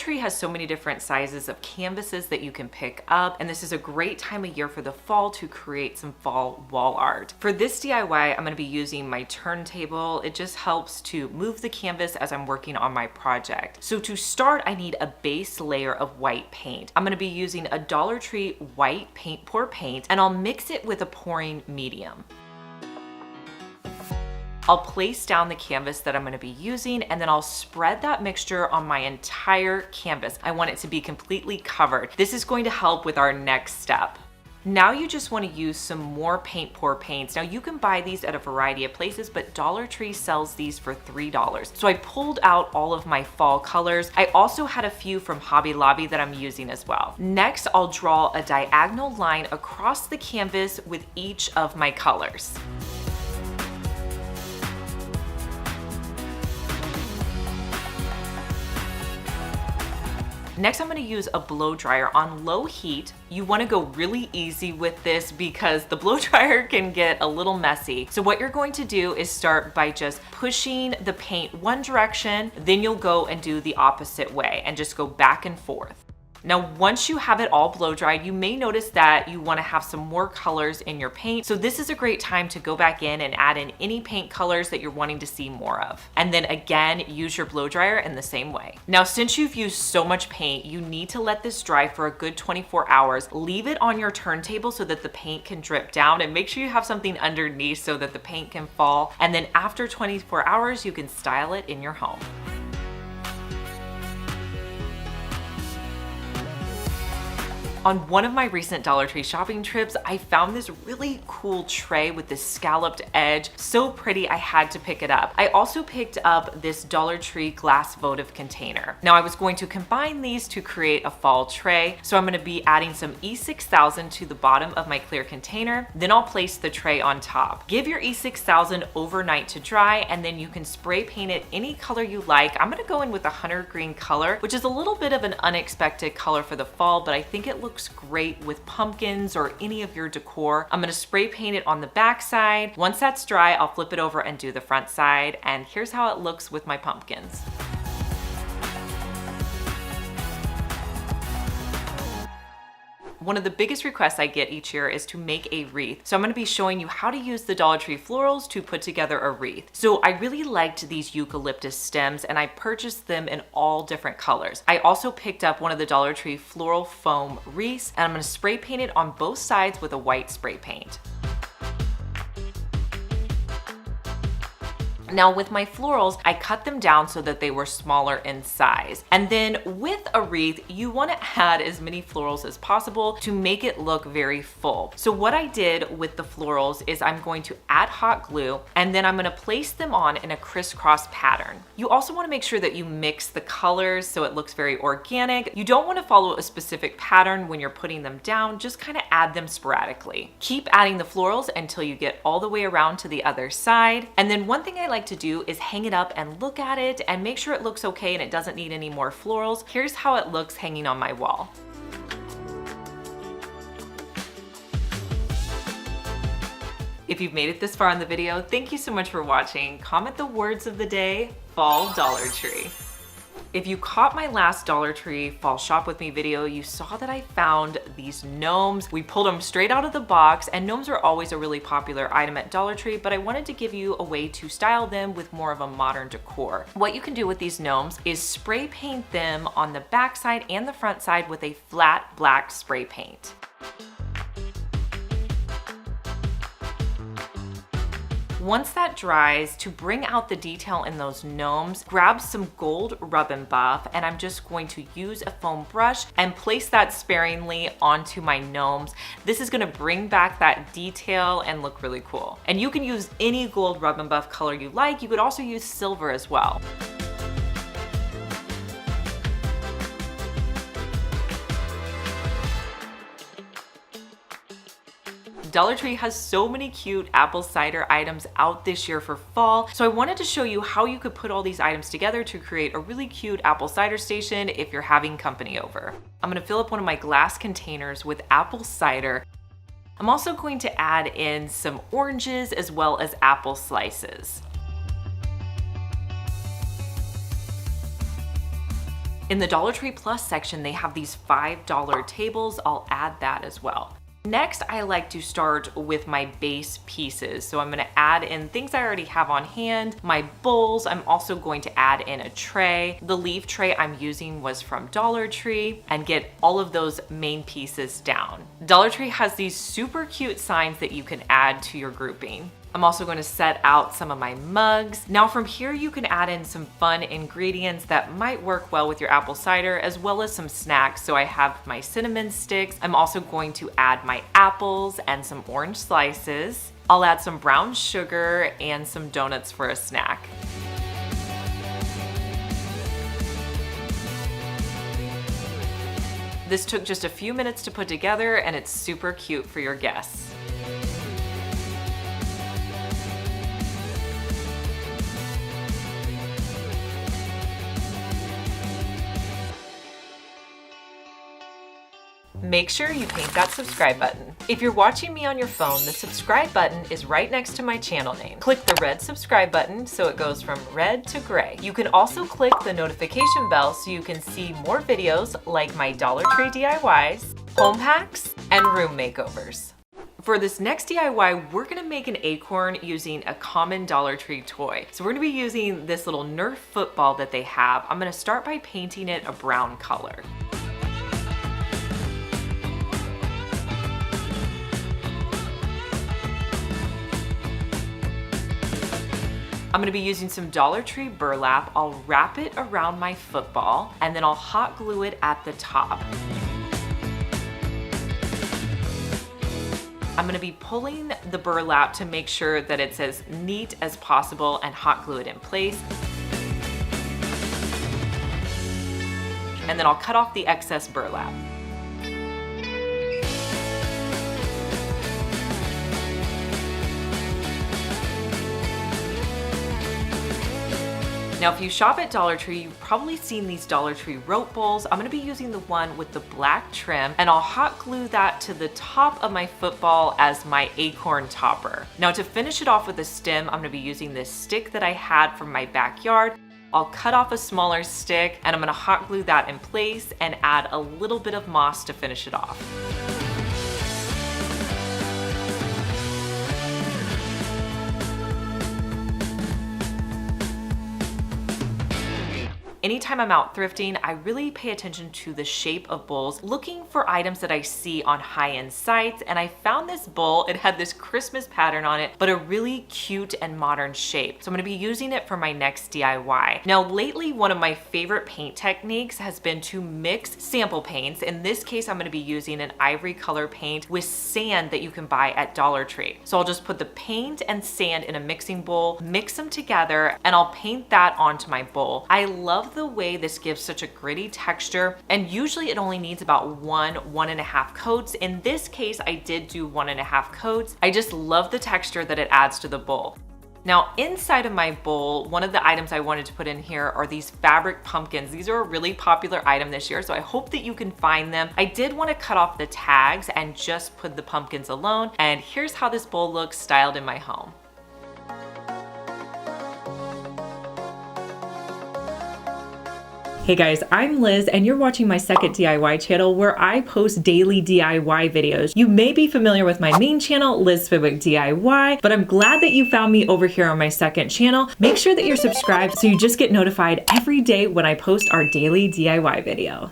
Tree has so many different sizes of canvases that you can pick up, and this is a great time of year for the fall to create some fall wall art. For this DIY, I'm going to be using my turntable. It just helps to move the canvas as I'm working on my project. So to start, I need a base layer of white paint. I'm going to be using a Dollar Tree white paint pour paint, and I'll mix it with a pouring medium. I'll place down the canvas that I'm going to be using, and then I'll spread that mixture on my entire canvas. I want it to be completely covered. This is going to help with our next step. Now you just want to use some more paint pour paints. Now you can buy these at a variety of places, but Dollar Tree sells these for $3. So I pulled out all of my fall colors. I also had a few from Hobby Lobby that I'm using as well. Next, I'll draw a diagonal line across the canvas with each of my colors. Next, I'm going to use a blow dryer on low heat. You want to go really easy with this because the blow dryer can get a little messy. So what you're going to do is start by just pushing the paint one direction, then you'll go and do the opposite way and just go back and forth. Now, once you have it all blow dried, you may notice that you want to have some more colors in your paint. So this is a great time to go back in and add in any paint colors that you're wanting to see more of. And then again, use your blow dryer in the same way. Now, since you've used so much paint, you need to let this dry for a good 24 hours. Leave it on your turntable so that the paint can drip down, and make sure you have something underneath so that the paint can fall. And then after 24 hours, you can style it in your home. On one of my recent Dollar Tree shopping trips, I found this really cool tray with this scalloped edge. So pretty, I had to pick it up. I also picked up this Dollar Tree glass votive container. Now I was going to combine these to create a fall tray. So I'm going to be adding some E6000 to the bottom of my clear container. Then I'll place the tray on top. Give your E6000 overnight to dry, and then you can spray paint it any color you like. I'm going to go in with a hunter green color, which is a little bit of an unexpected color for the fall, but I think it looks great with pumpkins or any of your decor. I'm going to spray paint it on the back side. Once that's dry, I'll flip it over and do the front side. And here's how it looks with my pumpkins. One of the biggest requests I get each year is to make a wreath. So I'm going to be showing you how to use the Dollar Tree florals to put together a wreath. So I really liked these eucalyptus stems, and I purchased them in all different colors. I also picked up one of the Dollar Tree floral foam wreaths, and I'm going to spray paint it on both sides with a white spray paint. Now with my florals, I cut them down so that they were smaller in size. And then with a wreath, you want to add as many florals as possible to make it look very full. So what I did with the florals is I'm going to add hot glue, and then I'm going to place them on in a crisscross pattern. You also want to make sure that you mix the colors so it looks very organic. You don't want to follow a specific pattern when you're putting them down, just kind of add them sporadically. Keep adding the florals until you get all the way around to the other side. And then one thing I like to do is hang it up and look at it and make sure it looks okay and it doesn't need any more florals. Here's how it looks hanging on my wall. If you've made it this far in the video, thank you so much for watching. Comment the words of the day: fall Dollar Tree. If you caught my last Dollar Tree Fall Shop With Me video, you saw that I found these gnomes. We pulled them straight out of the box, and gnomes are always a really popular item at Dollar Tree, but I wanted to give you a way to style them with more of a modern decor. What you can do with these gnomes is spray paint them on the back side and the front side with a flat black spray paint. Once that dries, to bring out the detail in those gnomes, grab some gold rub and buff, and I'm just going to use a foam brush and place that sparingly onto my gnomes. This is gonna bring back that detail and look really cool. And you can use any gold rub and buff color you like. You could also use silver as well. Dollar Tree has so many cute apple cider items out this year for fall, so I wanted to show you how you could put all these items together to create a really cute apple cider station if you're having company over. I'm gonna fill up one of my glass containers with apple cider. I'm also going to add in some oranges as well as apple slices. In the Dollar Tree Plus section, they have these $5 tables. I'll add that as well. Next, I like to start with my base pieces. So I'm gonna add in things I already have on hand, my bowls. I'm also going to add in a tray. The leaf tray I'm using was from Dollar Tree, and get all of those main pieces down. Dollar Tree has these super cute signs that you can add to your grouping. I'm also going to set out some of my mugs. Now from here, you can add in some fun ingredients that might work well with your apple cider, as well as some snacks. So I have my cinnamon sticks. I'm also going to add my apples and some orange slices. I'll add some brown sugar and some donuts for a snack. This took just a few minutes to put together, and it's super cute for your guests. Make sure you paint that subscribe button. If you're watching me on your phone, the subscribe button is right next to my channel name. Click the red subscribe button so it goes from red to gray. You can also click the notification bell so you can see more videos like my Dollar Tree DIYs, home hacks, and room makeovers. For this next DIY, we're gonna make an acorn using a common Dollar Tree toy. So we're gonna be using this little Nerf football that they have. I'm gonna start by painting it a brown color. I'm gonna be using some Dollar Tree burlap. I'll wrap it around my football, and then I'll hot glue it at the top. I'm gonna be pulling the burlap to make sure that it's as neat as possible and hot glue it in place. And then I'll cut off the excess burlap. Now, if you shop at Dollar Tree, you've probably seen these Dollar Tree rope bowls. I'm gonna be using the one with the black trim, and I'll hot glue that to the top of my football as my acorn topper. Now, to finish it off with a stem, I'm gonna be using this stick that I had from my backyard. I'll cut off a smaller stick, and I'm gonna hot glue that in place and add a little bit of moss to finish it off. Anytime I'm out thrifting, I really pay attention to the shape of bowls, looking for items that I see on high-end sites, and I found this bowl. It had this Christmas pattern on it, but a really cute and modern shape. So I'm gonna be using it for my next DIY. Now, lately, one of my favorite paint techniques has been to mix sample paints. In this case, I'm gonna be using an ivory color paint with sand that you can buy at Dollar Tree. So I'll just put the paint and sand in a mixing bowl, mix them together, and I'll paint that onto my bowl. I love the way this gives such a gritty texture, and usually it only needs about 1.5 coats. In this case, I did do 1.5 coats. I just love the texture that it adds to the bowl. Now, inside of my bowl, one of the items I wanted to put in here are these fabric pumpkins. These are a really popular item this year, so I hope that you can find them. I did want to cut off the tags and just put the pumpkins alone, and here's how this bowl looks styled in my home. Hey guys, I'm Liz, and you're watching my second DIY channel where I post daily DIY videos. You may be familiar with my main channel, Liz Fenwick DIY, but I'm glad that you found me over here on my second channel. Make sure that you're subscribed so you just get notified every day when I post our daily DIY video.